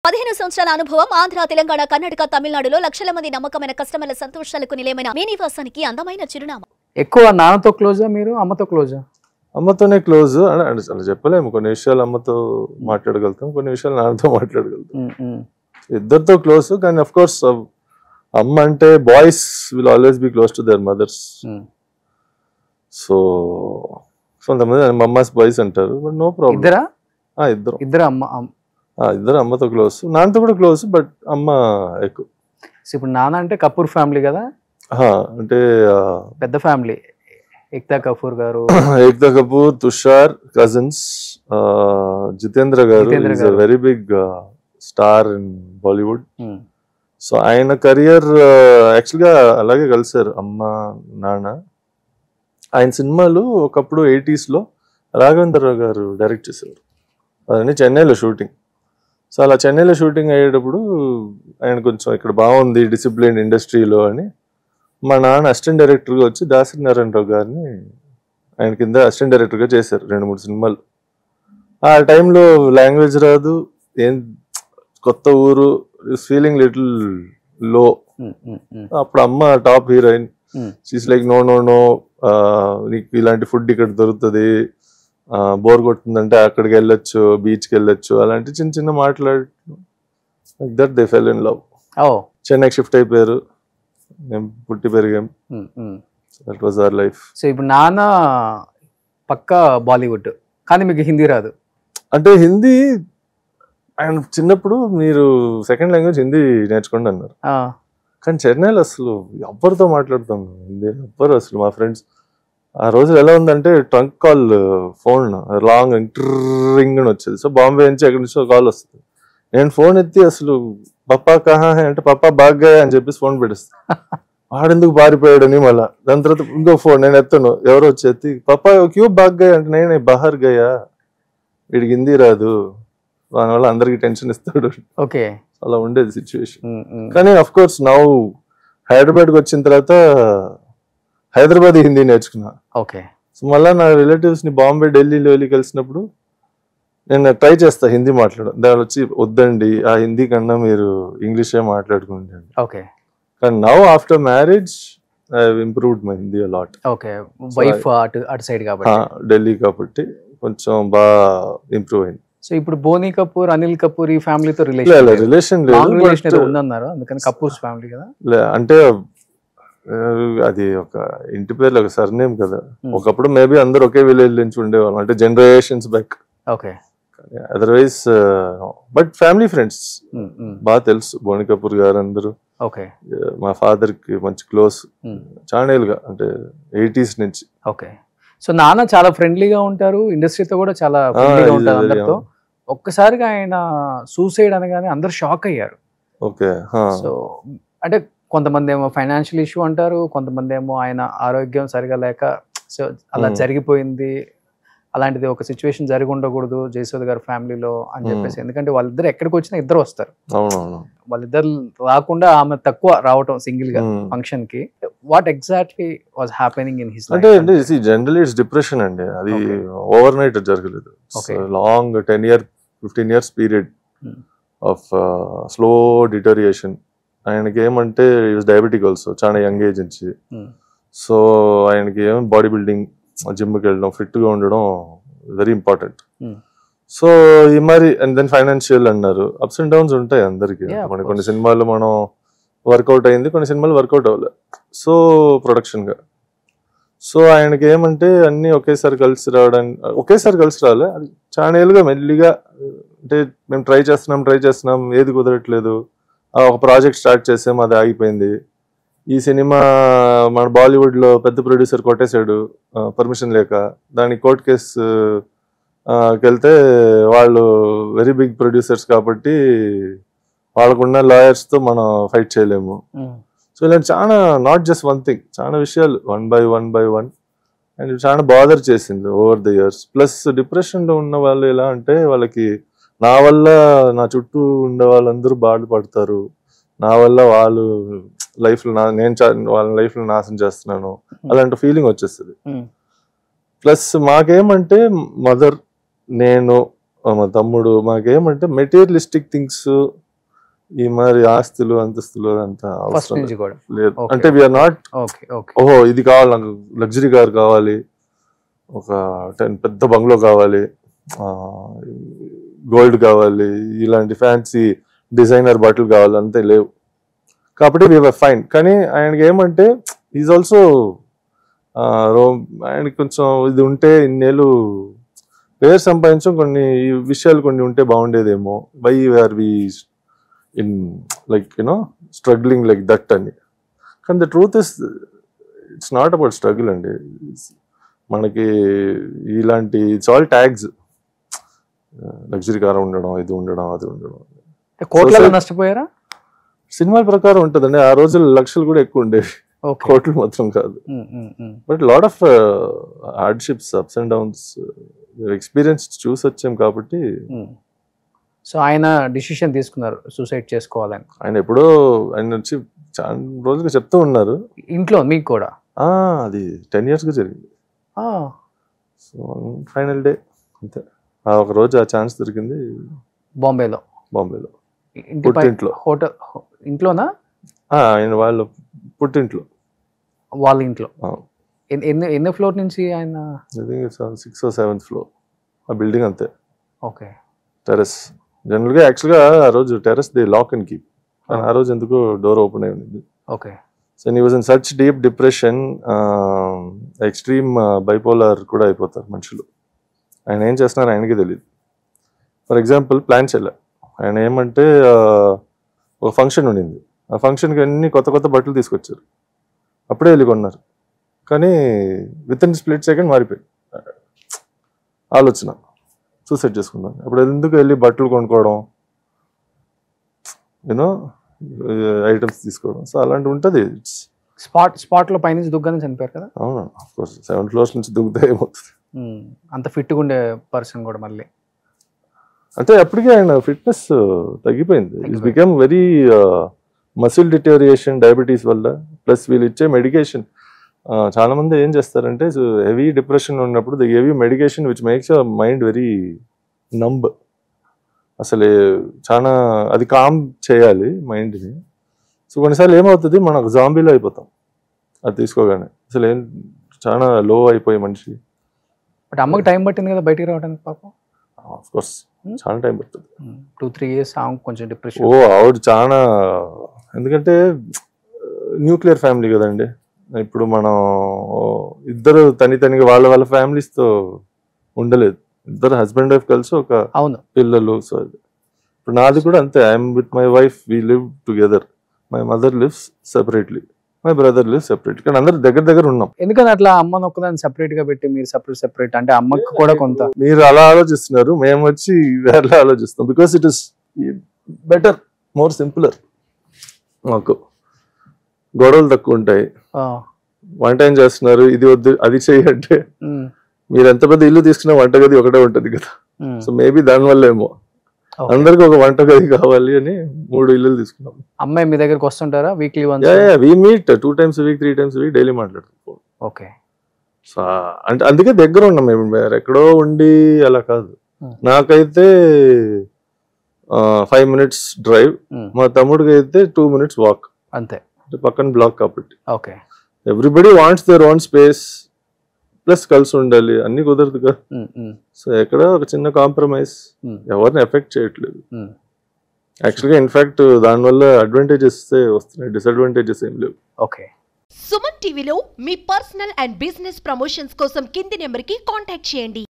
15 సంవత్సరాల అనుభవం ఆంధ్ర, తెలంగాణ, కర్ణాటక, తమిళనాడులో లక్షల మంది నమ్మకమైన కస్టమర్ల సంతోషాలకు నిలయమైన మీ నివాసానికి అందమైన చిరునామా. ఎక్కువ నాన్నతో క్లోజా మీరు, అమ్మతో క్లోజా? అమ్మతోనే క్లోజ్ అలా చెప్పలేము. కొన్ని విషయాలు అమ్మతో మాట్లాడగలుగుతాం, కొన్ని విషయాలు నాన్నతో మాట్లాడగలుగుతాం. ఇద్దరితో క్లోజ్. కానీ అఫ్ కోర్స్ అమ్మ అంటే boys will always be close to their mothers. So కొంతమంది మమ్మాస్ బాయ్స్ అంటారు, బట్ నో ప్రాబ్లం. ఇద్దరు అమ్మతో క్లోజ్, నాన్నతో కూడా క్లోజ్, బట్ అమ్మ ఎక్కువ. ఇప్పుడు నాన్న అంటే కపూర్ ఫ్యామిలీ కదా, అంటే పెద్ద ఫ్యామిలీ. ఏక్తా కపూర్ గారు, ఏక్తా కపూర్, తుషార్ కజిన్స్, జితేంద్ర గారు is a very big star in Bollywood. So ఆయన కెరియర్ యాక్చువల్గా అలాగే కలిసారు అమ్మ నాన్న. ఆయన సినిమాలు ఒకప్పుడు 80s లో రాఘవేంద్రరావు గారు డైరెక్ట్ చేసేవారు. అదన్నీ చెన్నైలో షూటింగ్. సో అలా చెన్నైలో షూటింగ్ అయ్యేటప్పుడు ఆయన కొంచెం ఇక్కడ బాగుంది డిసిప్లిన్ ఇండస్ట్రీలో అని మా నాన్న అసిస్టెంట్ డైరెక్టర్గా వచ్చి దాసరి నారాయణరావు గారిని ఆయన కింద అసిస్టెంట్ డైరెక్టర్గా చేశారు 2-3 సినిమాలు. ఆ టైంలో లాంగ్వేజ్ రాదు, ఏం కొత్త ఊరు, ఫీలింగ్ లిటిల్ లో. అప్పుడు అమ్మ top heroine. She's like no no no, నీకు ఇలాంటి ఫుడ్ ఇక్కడ దొరుకుతుంది, బోర్ కొడుతుందంటే అక్కడికి వెళ్ళొచ్చు, బీచ్కి వెళ్ళొచ్చు, అలాంటి చిన్న చిన్న మాట్లాడు. Like that they fell in love. చెన్నైకి షిఫ్ట్ అయిపోయారు, మేము పుట్టి పెరిగాం. That was our life. So ఇప్పుడు నాన్న పక్కా బాలీవుడ్, కానీ మీకు హిందీ రాదు. అంటే హిందీ ఆయన చిన్నప్పుడు మీరు సెకండ్ లాంగ్వేజ్ హిందీ నేర్చుకోండి అన్నారు. కానీ చెన్నైలో అసలు ఎవ్వరితో మాట్లాడతాం హిందీ, ఎవ్వరు అసలు. మా ఫ్రెండ్స్ ఆ రోజు ఎలా ఉందంటే ట్రంక్ కాల్, ఫోన్ లాంగ్ ఇంటరింగ్ అని వచ్చేది. సో బాంబే నుంచి ఎక్కడి నుంచో కాల్ వస్తుంది. నేను ఫోన్ ఎత్తి అసలు పప్పా కహా హై అంటే పప్పా బాగా అని చెప్పేసి ఫోన్ పెట్టేస్తాను. వాడెందుకు పారిపోయాడని. మళ్ళీ దాని తర్వాత ఇంకో ఫోన్ నేను ఎత్తాను, ఎవరో వచ్చి ఎత్తి పప్పా క్యూ బాగా అంటే నేను బహార్ గయా, వీడికి హిందీ రాదు, దానివల్ల అందరికి టెన్షన్ ఇస్తాడు. ఓకే, అలా ఉండేది సిచ్యువేషన్. కానీ అఫ్ కోర్స్ నౌ హైదరాబాద్కి వచ్చిన తర్వాత హైదరాబాద్ హిందీ నేర్చుకున్నా. ఓకే. సో మళ్ళీ నా రిలేటివ్స్ ని బాంబే, ఢిల్లీలో వెళ్ళి కలిసినప్పుడు నేను ట్రై చేస్తా హిందీ మాట్లాడడం. దాని వచ్చి వద్దండి, ఆ హిందీ కన్నా మీరు ఇంగ్లీషే మాట్లాడుకుంటండి. ఓకే. కానీ now after marriage I have improved my Hindi a lot. Okay, wife అటు సైడ్ కాబట్టి, ఢిల్లీ కాబట్టి కొంచెం బాగా ఇంప్రూవ్ అయింది. సో ఇప్పుడు బోనీ కపూర్, అనిల్ కపూర్ ఈ ఫ్యామిలీతో రిలేషన్ లేదు ఉందన్నారు, అందుకని కపూర్స్ ఫ్యామిలీ కదా. అంటే అది ఒక ఇంటి పేర్లు ఒక సర్నేమ్ కదా. ఒకప్పుడు మేబీ అందరు ఒకే విలేజ్ నుంచి ఉండేవాళ్ళం, అంటే generations back. Okay. Otherwise but family friends బాగా తెలుసు. బోనీ కపూర్ గారు అందరూ. ఓకే. మా ఫాదర్ కి మంచి క్లోజ్, చానేలుగా, అంటే 80s నుంచి. ఓకే. సో నాన్న చాలా ఫ్రెండ్లీగా ఉంటారు, ఇండస్ట్రీతో కూడా చాలా ఫ్రెండ్లీగా ఉంటారు అందరితో. ఒక్కసారిగా ఆయన సూసైడ్ అనగానే అందరు షాక్ అయ్యారు. ఓకే. సో అంటే కొంతమంది ఏమో ఫైనాన్షియల్ ఇష్యూ అంటారు, కొంతమంది ఏమో ఆయన ఆరోగ్యం సరిగా లేక సో అలా జరిగిపోయింది, అలాంటిది ఒక సిచ్యువేషన్ జరిగి ఉండకూడదు జయసూద్ గారి ఫ్యామిలీలో అని చెప్పేసి. ఎందుకంటే వాళ్ళిద్దరు ఎక్కడికి వచ్చినా ఇద్దరు వస్తారు, వాళ్ళిద్దరు రాకుండా ఆమె తక్కువ రావటం సింగిల్ గా ఫంక్షన్ కి. What exactly was happening in his life? అంటే జనరల్లీ ఇట్స్ డిప్రెషన్ అండి. అది ఓవర్ నైట్ జరగలేదు. Long 10-15 years period of slow deterioration. ఆయనకి ఏమంటే డయాబెటిక్ ఆల్సో, చాలా యంగ్ ఏజ్ నుంచి. సో ఆయనకి ఏమో బాడీ బిల్డింగ్, జిమ్కి వెళ్ళడం, ఫిట్గా ఉండడం వెరీ ఇంపార్టెంట్. సో ఈ మరి అండ్ దెన్ ఫైనాన్షియల్ అన్నారు, అప్స్ అండ్ డౌన్స్ ఉంటాయి అందరికి. కొన్ని సినిమాలు మనం వర్కౌట్ అయింది, కొన్ని సినిమాలు వర్కౌట్ అవ్వలేదు. సో ప్రొడక్షన్గా సో ఆయనకి ఏమంటే అన్నీ ఒకేసారి కలిసి రావాలి. అది చాలా ఏళ్ళుగా మెల్లిగా, అంటే మేము ట్రై చేస్తున్నాం, ఏది కుదరట్లేదు. ఒక ప్రాజెక్ట్ స్టార్ట్ చేసాం, అది ఆగిపోయింది. ఈ సినిమా మన బాలీవుడ్లో పెద్ద ప్రొడ్యూసర్ కొట్టేశాడు పర్మిషన్ లేక. దానికి కోర్ట్ కేసు వెళ్తే వాళ్ళు వెరీ బిగ్ ప్రొడ్యూసర్స్ కాబట్టి వాళ్ళకున్న లాయర్స్తో మనం ఫైట్ చేయలేము. సో ఇలాంటి చాలా, నాట్ జస్ట్ వన్ థింగ్, చాలా విషయాలు వన్ బై వన్ అండ్ చాలా బాదర్ చేసింది ఓవర్ ద ఇయర్స్. ప్లస్ డిప్రెషన్లో ఉన్న వాళ్ళు ఎలా అంటే వాళ్ళకి నా వల్ల నా చుట్టూ ఉండే వాళ్ళందరూ బాధపడతారు, నా వల్ల వాళ్ళు లైఫ్లో నేను వాళ్ళ లైఫ్లో నాశనం చేస్తున్నాను, అలాంటి ఫీలింగ్ వచ్చేస్తుంది. ప్లస్ మాకేమంటే మదర్, నేను, మా తమ్ముడు మాకేమంటే మెటీరియలిస్టిక్ థింగ్స్ ఈ మరి ఆస్తులు అంతస్తులు అంత ఫస్ట్ అవసరం నుంచి కూడా లేదు. Okay. అంటే వీఆర్ నాట్ ఓకే ఓకే ఓహో ఇది కావాలి నాకు లగ్జరీ కార్ కావాలి, ఒక 10 పెద్ద బంగ్లో కావాలి, గోల్డ్ కావాలి, ఇలాంటి ఫ్యాన్సీ డిజైనర్ బట్టలు కావాలి అంతే లేవు. కాబట్టి వీఆర్ ఫైన్. కానీ ఆయనకి ఏమంటే ఈజ్ ఆల్సో ఆయనకి కొంచెం ఇది ఉంటే ఇన్నేళ్ళు పేరు సంపాదించడం కొన్ని విషయాలు కొన్ని ఉంటే బాగుండేదేమో, why are we in like you know struggling like that అని. కానీ the truth is it's not about struggle అండి. మనకి ఇలాంటి it's all tags, luxury car ఉండడం, ఇది ఉండడం, అది ఉండడం. కోట్లలో నష్టపోయారా? సినిమాల ప్రకారం ఉంటుందండి. ఆ రోజులు లక్షలు కూడా ఎక్కువ ఉండేవి, కోట్లు మాత్రం కాదు. But lot of hardships, ups and downs experience చూసి వచ్చాం కాబట్టి. సో ఆయన డిసిషన్ తీసుకున్నారు సూసైడ్ చేసుకోవాలని. ఆయన ఎప్పుడో ఆయన వచ్చి చాలా రోజులుగా చెప్తూ ఉన్నారు ఇంట్లో. మీకు కూడా అది 10 years గా జరిగింది. సో ఫైనల్ డే అంతే. ఆ ఒక రోజు ఆ ఛాన్స్ దొరికింది బాంబేలో. పుట్టింట్లో. హోటల్ ఇంట్లోనా? ఆయన వాళ్ళ పుట్టింట్లో, వాళ్ళ ఇంట్లో. ఎన్ని ఫ్లోర్ నుంచి ఆయన? 6th or 7th floor ఆ బిల్డింగ్ అంతే. ఓకే. టెర్రస్. జనరల్గా యాక్చువల్గా ఆ రోజు terrace the lock and keep, కానీ ఆ రోజు ఎందుకో డోర్ ఓపెన్ అయి ఉంది. Okay. So he was in such deep depression, extreme bipolar కూడా అయిపోతారు మనుషులు. ఆయన ఏం చేస్తున్నారు ఆయనకి తెలియదు. ఫర్ ఎగ్జాంపుల్ ప్లాన్ చేయలే ఆయన. ఏమంటే ఒక ఫంక్షన్ ఉండింది, ఆ ఫంక్షన్కి అన్ని కొత్త కొత్త బట్టలు తీసుకొచ్చారు, అప్పుడే వెళ్ళి కొన్నారు. కానీ విత్ ఇన్ స్ప్లిట్ సెకండ్ మారిపోయింది ఆలోచన, సూసైడ్ చేసుకున్నాను. అప్పుడు ఎందుకు వెళ్ళి బట్టలు కొనుక్కోవడం, యూనో ఐటమ్స్ తీసుకోవడం. సో అలాంటి ఉంటుంది. స్పాట్లో పైనుంచి దుగ్గానే చనిపోయారు కదా? అవును, ఆఫ్కోర్స్ 7 floors నుంచి దుగ్గితే ఏమవుతుంది. అంత ఫిట్గా ఉండే పర్సన్ కూడా మళ్ళీ అంటే అప్పటికే ఆయన ఫిట్నెస్ తగ్గిపోయింది. It's become very muscle deterioration diabetes వల్ల, ప్లస్ వీళ్ళు ఇచ్చే మెడికేషన్. చాలా మంది ఏం చేస్తారంటే హెవీ డిప్రెషన్ ఉన్నప్పుడు the give you medication which makes your mind very numb. అసలు చాలా అది కామ్ చేయాలి మైండ్ని. సో కొన్నిసార్లు ఏమవుతుంది, మనకు జాంబీలో అయిపోతాం అది తీసుకోగానే. అసలు ఏం చాలా లో అయిపోయి మనిషి. బట్ అమ్మకి టైం పట్టింది కదా బయటికి రావడానికి పాపం. ఆఫ్కోర్స్ చాలా టైం పడుతుంది. 2-3 years కొంచెం డిప్రెషన్. ఆవిడ చాలా, ఎందుకంటే న్యూక్లియర్ ఫ్యామిలీ కదండి. ఇప్పుడు మనం ఇద్దరు తనిగా వాళ్ళ ఫ్యామిలీస్తో ఉండలేదు. ఇద్దరు హస్బెండ్ వైఫ్ కలిసి ఒక పిల్లలు. సో ఇప్పుడు నాది కూడా అంతే. I'm with my wife, we live together. My mother lives separately, my brother lives separate. కానీ అందరు దగ్గర ఉన్నాం. ఎందుకని అట్లా అమ్మను ఒక్కదాన్ని సెపరేట్ గా పెట్టి మీరు సెపరేట్ అంటే అమ్మకి కూడా కొంత మీరు అలా ఆలోచిస్తున్నారు, మేము వచ్చి వేరే ఆలోచిస్తాం. Because it is better, more simpler. మాకు గొడవలు తక్కువ ఉంటాయి. వంట ఏం చేస్తున్నారు, ఇది వద్దు అది చెయ్యంటే, మీరు ఎంత పెద్ద ఇల్లు తీసుకున్నా వంటగది ఒకటే ఉంటది కదా. సో మేబీ దానివల్ల ఏమో అందరికి ఒక వంటగది కావాలి అని 3 ఇల్లులు తీసుకున్నాం. అమ్మాయి మీ దగ్గరకు వస్తుంటారా weekly once? We meet 2 times a week, 3 times a week daily మాట్లాడుతాం. ఓకే. సో అంటే అందుకే దగ్గర ఉన్నాం మేము, ఎక్కడో ఉండి అలా కాదు. నాకైతే 5 minutes డ్రైవ్, మా తమ్ముడికి అయితే 2 minutes వాక్ అంతే. పక్కన బ్లాక్ కాబట్టి. Okay. Everybody wants their own space, plus కలిసి ఉండాలి. అన్ని కుదరదు కదా. సో ఎక్కడ ఒక చిన్న కాంప్రమైజ్ ఎవరిని ఎఫెక్ట్ చేయట్లేదు. యాక్చువల్గా ఇన్ఫాక్ట్ దానివల్ల అడ్వాంటేజెస్ వస్తున్నాయి, డిసడ్వాంటేజెస్ ఏం లేవు. ఓకే. సుమన్ టీవీలో మీ పర్సనల్ అండ్ బిజినెస్ ప్రమోషన్స్ కోసం కింది నెంబర్కి కాంటాక్ట్ చేయండి.